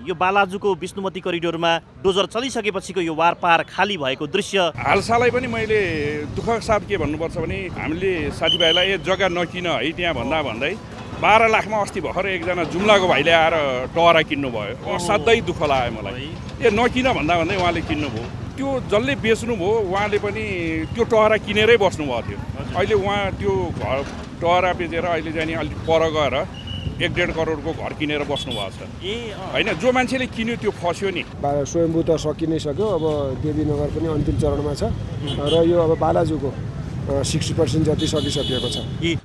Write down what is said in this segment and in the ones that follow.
यो बालाजुको विष्णुमती करिडोरमा डोजर चलिसकेपछिको यो वारपार खाली भएको दृश्य हालसालै पनि मैले दुःख साथ के भन्नुपर्छ भने हामीले साथीभाइलाई यो जग्गा नकिन है त्यहाँ भन्दै 12 लाखमा अस्ति भर्खर एकजना जुम्लाको भाइले आएर टहरा किन्नुभयो असाध्यै दुःख लाग्यो मलाई यो नकिन भन्दै उहाँले किन्नुभयो त्यो जसले बेच्नुभयो उहाँले पनि त्यो टहरा किनेरै बस्नुभएको थियो अहिले उहाँ त्यो घर टहरा बेचेर अहिले चाहिँ नि अलिक पर गएर 1.5 करोडको घर किनेर बस्नु भएको छ होइन जो मान्छेले किन्यो त्यो फस्यो नि स्वयम्भू त सकि नै सक्यो अब देवीनगर पनि अन्तिम चरणमा छ र यो अब बालाजुको 60% जति सकिसकेको छ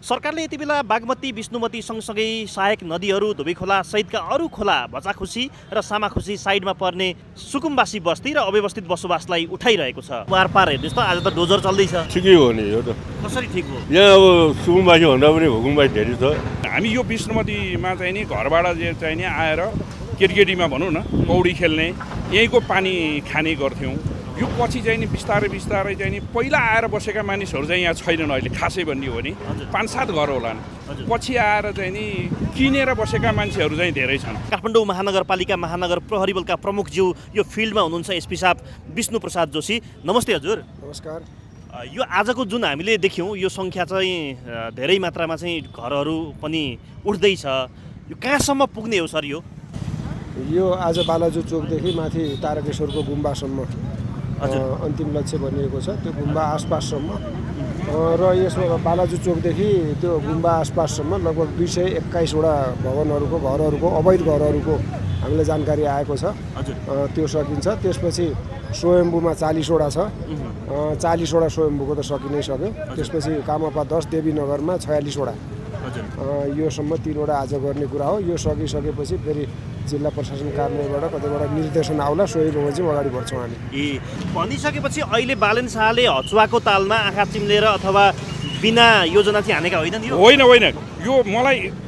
सरकारले यति बेला बागमती विष्णुमती सँगसँगै सहायक नदीहरू धोबीखोला सहितका अरू खोला भचाखुसी र सामाखुसी साइडमा पर्ने सुकुम्बासी बस्ती र अव्यवस्थित बसोबासलाई उठाइरहेको छ वारपार हेर्नुहोस् त आज त डोजर चल्दैछ ठिकै हो नि यो त कसरी ठिक हो यहाँ अब सुकुम्बासी भन्दा पनि हुकुम्बासी धेरै छ हामी यो विष्णुमतीमा चाहिँ नि घरबाट जे चाहिँ नि आएर केटीकेटीमा भनौँ न पौडी खेल्ने यहीँको पानी खाने गर्थ्यौँ यो पछि चाहिँ नि बिस्तारै चाहिँ नि पहिला आएर बसेका मानिसहरू चाहिँ यहाँ छैनन् अहिले खासै भन्ने हो भने 5-7 घर होलान् पछि आएर चाहिँ नि किनेर बसेका मान्छेहरू चाहिँ धेरै छन् काठमाडौँ महानगरपालिका महानगर प्रहरी बलका प्रमुखज्यू यो फिल्डमा हुनुहुन्छ एसपी साहब विष्णु प्रसाद जोशी नमस्ते हजुर नमस्कार यो आजको जुन हामीले देख्यौँ यो सङ्ख्या चाहिँ धेरै मात्रामा चाहिँ घरहरू पनि उठ्दैछ यो कहाँसम्म पुग्ने हो सर यो आज बालाजु चोकदेखि माथि तारकेश्वरको गुम्बासम्म अन्तिम लक्ष्य बनिएको छ त्यो गुम्बा आसपाससम्म र यसो बालाजु चोकदेखि त्यो गुम्बा आसपाससम्म लगभग 221वटा भवनहरूको घरहरूको अवैध घरहरूको हामीलाई जानकारी आएको छ त्यो सकिन्छ त्यसपछि स्वयम्भूमा 40वटा छ 40वटा स्वयम्भूको त सकि नै सक्यो त्यसपछि कामपा 10 देवीनगरमा 46वटा योसम्म 3वटा आज गर्ने कुरा हो यो सकिसकेपछि फेरि जिल्ला प्रशासन कार्यालयबाट कतिवटा निर्देशन आउला सोही बमोजिम अगाडि बढ्छौँ हामी भनिसकेपछि अहिले बालेन शाहले हचुवाको तालमा आँखा चिम्लेर अथवा बिना योजना चाहिँ हानेका होइन होइन यो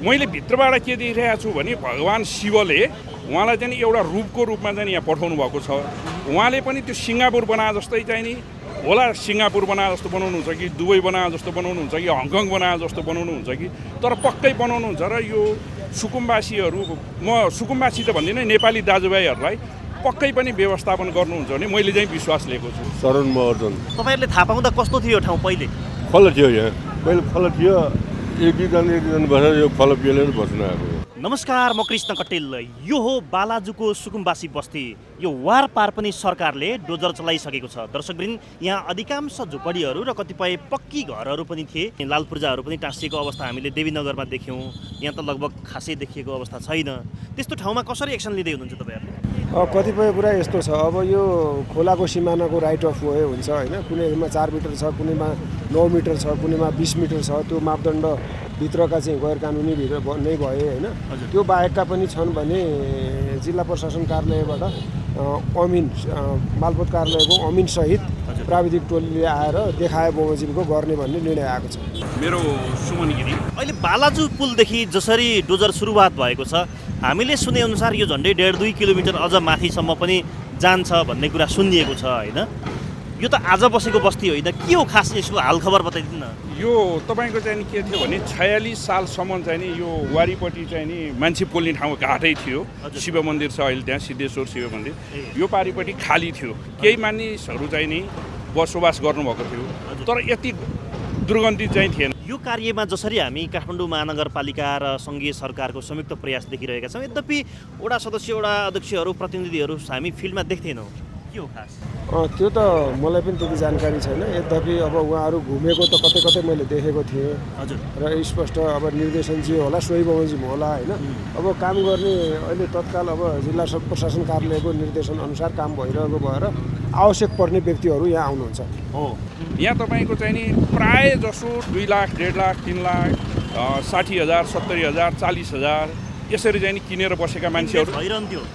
मैले भित्रबाट के देखिरहेको छु भने भगवान् शिवले उहाँलाई चाहिँ एउटा रूपको रूपमा चाहिँ यहाँ पठाउनु भएको छ उहाँले पनि त्यो सिङ्गापुर बनाए जस्तै चाहिँ नि होला सिङ्गापुर बनाए जस्तो बनाउनुहुन्छ कि दुबई बनाए जस्तो बनाउनुहुन्छ कि हङकङ बनाए जस्तो बनाउनुहुन्छ कि तर पक्कै बनाउनुहुन्छ र यो सुकुम्बासीहरू म सुकुम्बासी त भन्दिनँ नेपाली दाजुभाइहरूलाई पक्कै पनि व्यवस्थापन गर्नुहुन्छ भने मैले चाहिँ विश्वास लिएको छु शरण महर्जन तपाईँहरूले थाहा पाउँदा कस्तो थियो ठाउँ पहिले फल थियो यहाँ पहिले फल थियो एक दिन बसेर यो फल पिलेर बस्न आएको नमस्कार म कृष्ण कटेल यो हो बालाजुको सुकुम्बासी बस्ती यो वारपार पनि सरकारले डोजर चलाइसकेको छ दर्शकवृन्द यहाँ अधिकांश झुपडीहरू र कतिपय पक्की घरहरू पनि थिए लाल पूर्जाहरू पनि टाँसिएको अवस्था हामीले देवीनगरमा देख्यौँ यहाँ त लगभग खासै देखिएको अवस्था छैन त्यस्तो ठाउँमा कसरी एक्सन लिँदै हुनुहुन्छ तपाईँहरूले कतिपय कुरा यस्तो छ अब यो खोलाको सिमानाको राइट अफ वे हुन्छ होइन कुनैमा 4 मिटर छ कुनैमा 9 मिटर छ कुनैमा 20 मिटर छ त्यो मापदण्ड भित्रका चाहिँ गैर कानुनी भित्र नै भए होइन त्यो बाहेकका पनि छन् भने जिल्ला प्रशासन कार्यालयबाट अमिन मालपोत कार्यालयको अमिन सहित प्राविधिक टोलीले आएर देखाए बमोजिमको गर्ने भन्ने निर्णय आएको छ मेरो सुमन गिरी अहिले बालाजु पुलदेखि जसरी डोजर सुरुवात भएको छ हामीले सुनेअनुसार यो झन्डै 1.5-2 किलोमिटर अझ माथिसम्म पनि जान्छ भन्ने कुरा सुनिएको छ होइन यो त आज बसेको बस्ती होइन के हो खास यसको हालखबर बताइदिनु न यो तपाईँको चाहिँ के थियो भने 46 सालसम्म चाहिँ नि यो वारिपट्टि चाहिँ नि मान्छे पोल्ने ठाउँ घाटै थियो शिव मन्दिर छ अहिले त्यहाँ सिद्धेश्वर शिव मन्दिर यो पारिपट्टि खाली थियो केही मानिसहरू चाहिँ नि बसोबास गर्नुभएको थियो तर यति दुर्गन्धित चाहिँ थिएन यो कार्यमा जसरी हामी काठमाडौँ महानगरपालिका र सङ्घीय सरकारको संयुक्त प्रयास देखिरहेका छौँ यद्यपि वडा सदस्य वडा अध्यक्षहरू प्रतिनिधिहरू हामी फिल्डमा देख्दैनौँ के हो खास त्यो त मलाई पनि त्यति जानकारी छैन यद्यपि अब उहाँहरू घुमेको त कतै कतै मैले देखेको थिएँ हजुर र स्पष्ट अब निर्देशन जे होला सोही बमोजिम होला होइन अब काम गर्ने अहिले तत्काल अब जिल्ला प्रशासन कार्यालयको निर्देशन अनुसार काम भइरहेको भएर आवश्यक पर्ने व्यक्तिहरू यहाँ आउनुहुन्छ हो यहाँ तपाईँको चाहिँ नि प्राय जसो 2 लाख 1.5 लाख 3 लाख 60,000 70,000 40,000 यसरी चाहिँ नि किनेर बसेका मान्छेहरू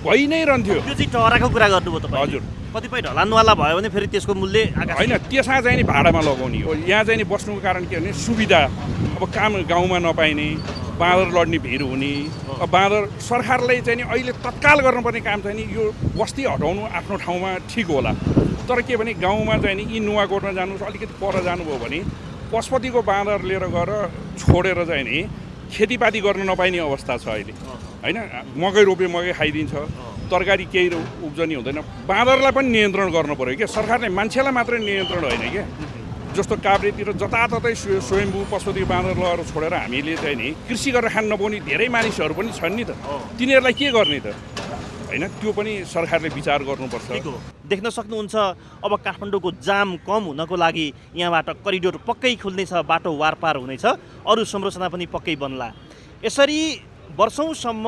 भइ नै रहन्थ्यो त्यो चाहिँ टहराको कुरा गर्नुभयो तपाईँ हजुर कतिपय ढलानवाला भयो भने फेरि त्यसको मूल्य होइन त्यसमा चाहिँ नि भाडामा लगाउने हो यहाँ चाहिँ नि बस्नुको कारण के भने सुविधा अब काम गाउँमा नपाइने बाँदर लड्ने भिड हुने अब बाँदर सरकारले चाहिँ नि अहिले तत्काल गर्नुपर्ने काम चाहिँ नि यो बस्ती हटाउनु आफ्नो ठाउँमा ठिक होला तर के भने गाउँमा चाहिँ नि यी नुवाकोटमा जानुहोस् अलिकति पर जानुभयो भने पशुपतिको बाँदर लिएर गएर छोडेर चाहिँ नि खेतीपाती गर्न नपाइने अवस्था छ अहिले होइन मकै रोपे मकै खाइदिन्छ तरकारी केही उब्जनी हुँदैन। बाँदरलाई पनि नियन्त्रण गर्नु पर्यो क्या, सरकारले मान्छेलाई मात्रै नियन्त्रण होइन क्या। जस्तो काभ्रेतिर जताततै स्वयम्भू पशुपति बाँदर लगाएर छोडेर हामीले चाहिँ नि कृषि गरेर खान नपाउने धेरै मानिसहरू पनि छन् नि त, तिनीहरूलाई के गर्ने त होइन, त्यो पनि सरकारले विचार गर्नुपर्छ। देख्न सक्नुहुन्छ अब काठमाडौँको जाम कम हुनको लागि यहाँबाट करिडोर पक्कै खुल्नेछ, बाटो वारपार हुनेछ, अरू संरचना पनि पक्कै बन्ला। यसरी वर्षौँसम्म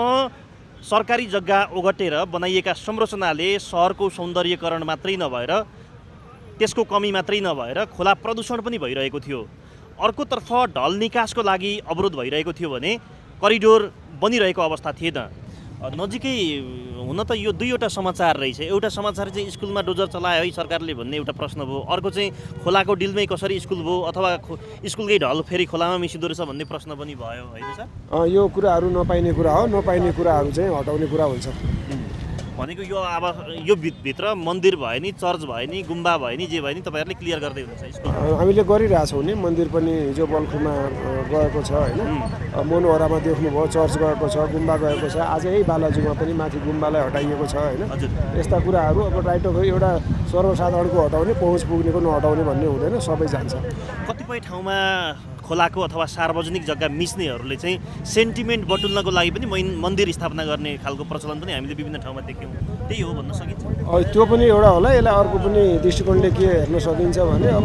सरकारी जग्गा ओगटेर बनाइएका संरचनाले सहरको सौन्दर्यकरण मात्रै नभएर त्यसको कमी मात्रै नभएर खोला प्रदूषण पनि भइरहेको थियो। अर्कोतर्फ ढल निकासको लागि अवरोध भइरहेको थियो भने करिडोर बनिरहेको अवस्था थिएन। नजिकै हुन त यो दुईवटा समाचार रहेछ। एउटा समाचार चाहिँ स्कुलमा डोजर चलायो है सरकारले भन्ने एउटा प्रश्न भयो, अर्को चाहिँ खोलाको डिलमै कसरी स्कुल भयो अथवा स्कुलकै ढल फेरि खोलामा मिसिँदो रहेछ भन्ने प्रश्न पनि भयो होइन सर? यो कुराहरू नपाइने कुरा हो, नपाइने कुराहरू चाहिँ हटाउने कुरा हुन्छ। भनेको यो अब यो भित्र मन्दिर भयो नि, चर्च भयो नि, गुम्बा भयो नि, जे भयो नि तपाईँहरूले क्लियर गर्दै हुनुहुन्छ? हामीले गरिरहेछौँ नि। मन्दिर पनि हिजो बल्खुमा गएको छ होइन, मनोहरामा देख्नुभयो, चर्च गएको छ, गुम्बा गएको छ, आज यही बालाजुमा पनि माथि गुम्बालाई हटाइएको छ होइन। यस्ता कुराहरू अब राइट अफ एउटा सर्वसाधारणको हटाउने, पहुँच पुग्नेको नहटाउने भन्ने हुँदैन, सबै जान्छ। कतिपय ठाउँमा खोलाको अथवा सार्वजनिक जग्गा मिच्नेहरूले चाहिँ सेन्टिमेन्ट बटुल्नको लागि पनि मन्दिर स्थापना गर्ने खालको प्रचलन पनि हामीले विभिन्न ठाउँमा देख्यौँ। त्यही हो भन्न सकिन्छ? त्यो पनि एउटा होला। यसलाई अर्को पनि दृष्टिकोणले के हेर्न सकिन्छ भने अब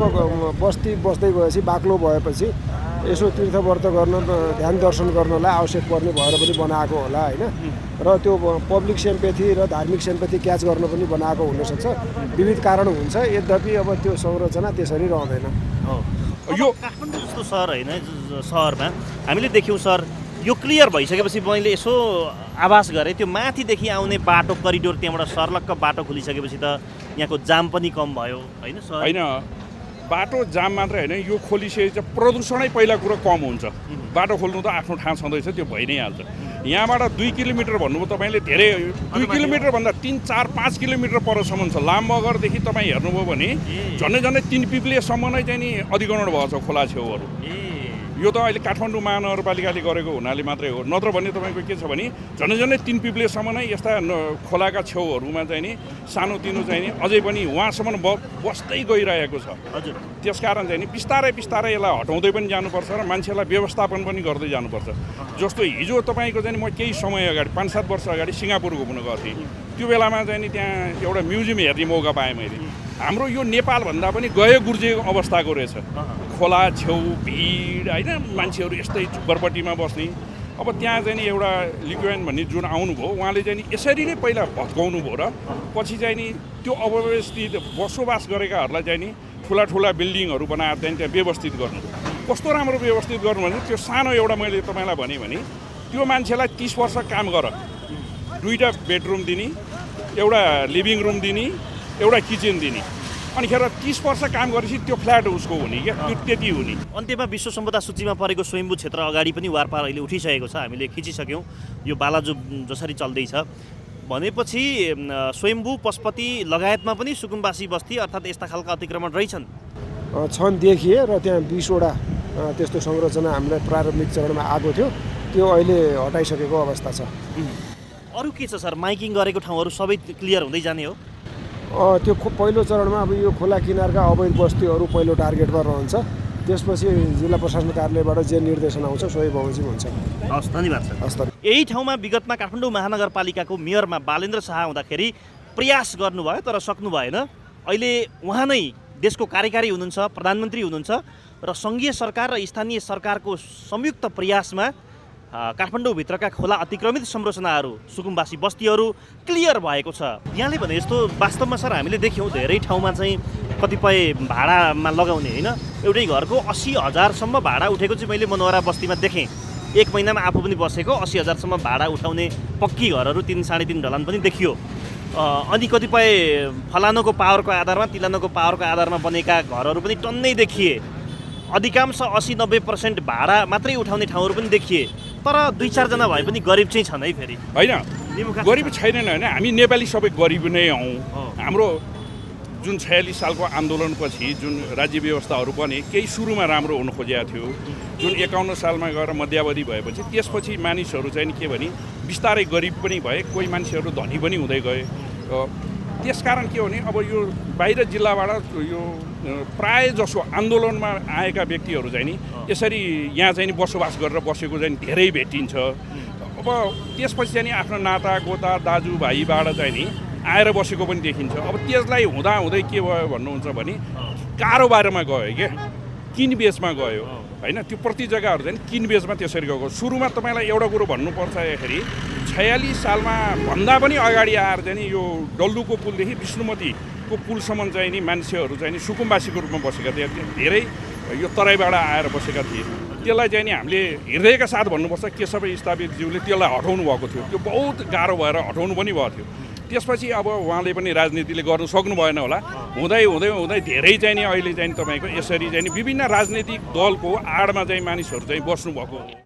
बस्ती बस्दै गएपछि, बाक्लो भएपछि यसो तीर्थव्रत गर्न, ध्यान दर्शन गर्नलाई आवश्यक पर्ने भएर पनि बनाएको होला होइन। र त्यो पब्लिक सेम्पेथी र धार्मिक सेम्पेथी क्याच गर्न पनि बनाएको हुनसक्छ। विविध कारण हुन्छ, यद्यपि अब त्यो संरचना त्यसरी रहँदैन। यो काठमाडौँ जस्तो सहर होइन, सहरमा हामीले देख्यौँ सर, यो क्लियर भइसकेपछि मैले यसो आभास गरेँ त्यो माथिदेखि आउने बाटो करिडोर त्यहाँबाट सर्लक्क बाटो खुलिसकेपछि त यहाँको जाम पनि कम भयो होइन सर? होइन, बाटो जाम मात्रै होइन, यो खोलिसकेपछि प्रदूषणै पहिला कुरो कम हुन्छ। बाटो खोल्नु त आफ्नो ठाउँ छँदैछ, त्यो भइ नै हाल्छ। यहाँबाट 2 किलोमिटर भन्नुभयो तपाईँले, धेरै 2 किलोमिटरभन्दा 3, 4, 5 किलोमिटर परसम्म छ। लामबगरदेखि तपाईँ हेर्नुभयो भने झन्डै झन्डै 3 पिप्लेसम्म नै चाहिँ नि अधिग्रहण भएको छ खोला छेउहरू। यो त अहिले काठमाडौँ महानगरपालिकाले गरेको हुनाले मात्रै हो, नत्र भने तपाईँको के छ भने झन्डै झन्डै 3 पिप्लेसम्म नै यस्ता खोलाका छेउहरूमा चाहिँ नि सानोतिनो चाहिँ नि अझै पनि उहाँसम्म बस्दै गइरहेको छ। हजुर, त्यसकारण चाहिँ नि बिस्तारै बिस्तारै यसलाई हटाउँदै पनि जानुपर्छ र मान्छेलाई व्यवस्थापन पनि गर्दै जानुपर्छ। जस्तो हिजो तपाईँको चाहिँ म केही समय अगाडि 5-7 वर्ष अगाडि सिङ्गापुर घुम्न गएको थिएँ। त्यो बेलामा चाहिँ नि त्यहाँ एउटा म्युजियम हेर्ने मौका पाएँ मैले। हाम्रो यो नेपालभन्दा पनि गयो गुर्जेको अवस्थाको रहेछ। खोला छेउ भिड होइन, मान्छेहरू यस्तै झुप्परपट्टिमा बस्ने। अब त्यहाँ चाहिँ नि एउटा लिक्वेन भन्ने जुन आउनुभयो, उहाँले चाहिँ नि यसरी नै पहिला भत्काउनु भयो र पछि चाहिँ नि त्यो अव्यवस्थित बसोबास गरेकाहरूलाई चाहिँ नि ठुला ठुला बिल्डिङहरू बनाएर चाहिँ त्यहाँ व्यवस्थित गर्नु। कस्तो राम्रो व्यवस्थित गर्नु भने त्यो सानो एउटा मैले तपाईँलाई भनेँ भने त्यो मान्छेलाई 30 वर्ष काम गर, 2टा बेडरुम दिने, एउटा लिभिङ रुम दिने, एउटा किचन दिने, अनि खेर 30 वर्ष काम गरेपछि त्यो फ्ल्याट उसको हुने क्या, त्यो त्यति हुने। अन्त्यमा विश्व सम्पदा सूचीमा परेको स्वयम्भू क्षेत्र अगाडि पनि वारपार अहिले उठिसकेको छ, हामीले खिचिसक्यौँ। यो बालाजु जसरी चल्दैछ भनेपछि स्वयम्भू पशुपति लगायतमा पनि सुकुम्बासी बस्ती अर्थात् यस्ता खालका अतिक्रमण रहेछन्, छन् देखिए र त्यहाँ 20वटा त्यस्तो संरचना हामीलाई प्रारम्भिक चरणमा आएको थियो, त्यो अहिले हटाइसकेको अवस्था छ। अरू के छ सर? माइकिङ गरेको ठाउँहरू सबै क्लियर हुँदै जाने हो? त्यो पहिलो चरणमा अब यो खोला किनारका अवैध बस्तीहरू पहिलो टार्गेटमा रहन्छ। त्यसपछि जिल्ला प्रशासन कार्यालयबाट जे निर्देशन आउँछ सोही बमोजिम हुन्छ। हस्, धन्यवाद सर। हस्। यही ठाउँमा विगतमा काठमाडौँ महानगरपालिकाको मेयरमा बालेन्द्र शाह हुँदाखेरि प्रयास गर्नुभयो तर सक्नु भएन। अहिले उहाँ नै देशको कार्यकारी हुनुहुन्छ, प्रधानमन्त्री हुनुहुन्छ र सङ्घीय सरकार र स्थानीय सरकारको संयुक्त प्रयासमा काठमाडौँभित्रका खोला अतिक्रमित संरचनाहरू, सुकुम्बासी बस्तीहरू क्लियर भएको छ। यहाँले भने जस्तो वास्तवमा सर हामीले देख्यौँ धेरै ठाउँमा चाहिँ कतिपय भाडामा लगाउने होइन, एउटै घरको 80,000सम्म भाडा उठेको चाहिँ मैले मनोहरा बस्तीमा देखेँ। 1 महिनामा आफू पनि बसेको 80,000सम्म भाडा उठाउने पक्की घरहरू 3-3.5 ढलान पनि देखियो। अनि कतिपय फलानुको पावरको आधारमा, तिलानुको पावरको आधारमा बनेका घरहरू पनि टन्नै देखिए। अधिकांश 80-90% भाडा मात्रै उठाउने ठाउँहरू पनि देखिए। तर 2-4 जना भए पनि गरिब चाहिँ छन् है फेरि होइन, गरिब छैनन् होइन, हामी नेपाली सबै गरिब नै हौँ। हाम्रो जुन 46 सालको आन्दोलनपछि जुन राज्य व्यवस्थाहरू पनि केही सुरुमा राम्रो हुन खोजेको थियो, जुन 51 सालमा गएर मध्यावधि भएपछि त्यसपछि मानिसहरू चाहिँ के भने बिस्तारै गरिब पनि भए, कोही मान्छेहरू धनी पनि हुँदै गए। त्यसकारण के हो भने अब यो बाहिर जिल्लाबाट यो प्राय जसो आन्दोलनमा आएका व्यक्तिहरू चाहिँ नि यसरी यहाँ चाहिँ नि बसोबास गरेर बसेको चाहिँ धेरै भेटिन्छ। अब त्यसपछि चाहिँ नि आफ्नो नाता गोता दाजुभाइबाट चाहिँ नि आएर बसेको पनि देखिन्छ। अब त्यसलाई हुँदै के भयो भन्नुहुन्छ भने कारोबारमा गयो क्या, किनबेचमा गयो होइन। त्यो प्रति जग्गाहरू चाहिँ किनबेचमा त्यसरी गएको। सुरुमा तपाईँलाई एउटा कुरो भन्नुपर्छ खेरि 46 सालमा भन्दा पनि अगाडि आएर चाहिँ नि यो डल्लुको पुलदेखि विष्णुमतीको पुलसम्म चाहिँ नि मान्छेहरू चाहिँ नि सुकुम्बासीको रूपमा बसेका थिए, धेरै यो तराईबाट आएर बसेका थिए। त्यसलाई चाहिँ नि हामीले हृदयका साथ भन्नुपर्छ केशव स्थापितज्यूले त्यसलाई हटाउनु भएको थियो। त्यो बहुत गाह्रो भएर हटाउनु पनि भएको थियो। त्यसपछि अब उहाँले पनि राजनीतिले गर्नु सक्नु भएन होला। हुँदै धेरै चाहिँ नि अहिले चाहिँ तपाईँको यसरी चाहिँ नि विभिन्न राजनीतिक दलको आडमा चाहिँ मानिसहरू चाहिँ बस्नुभएको हो।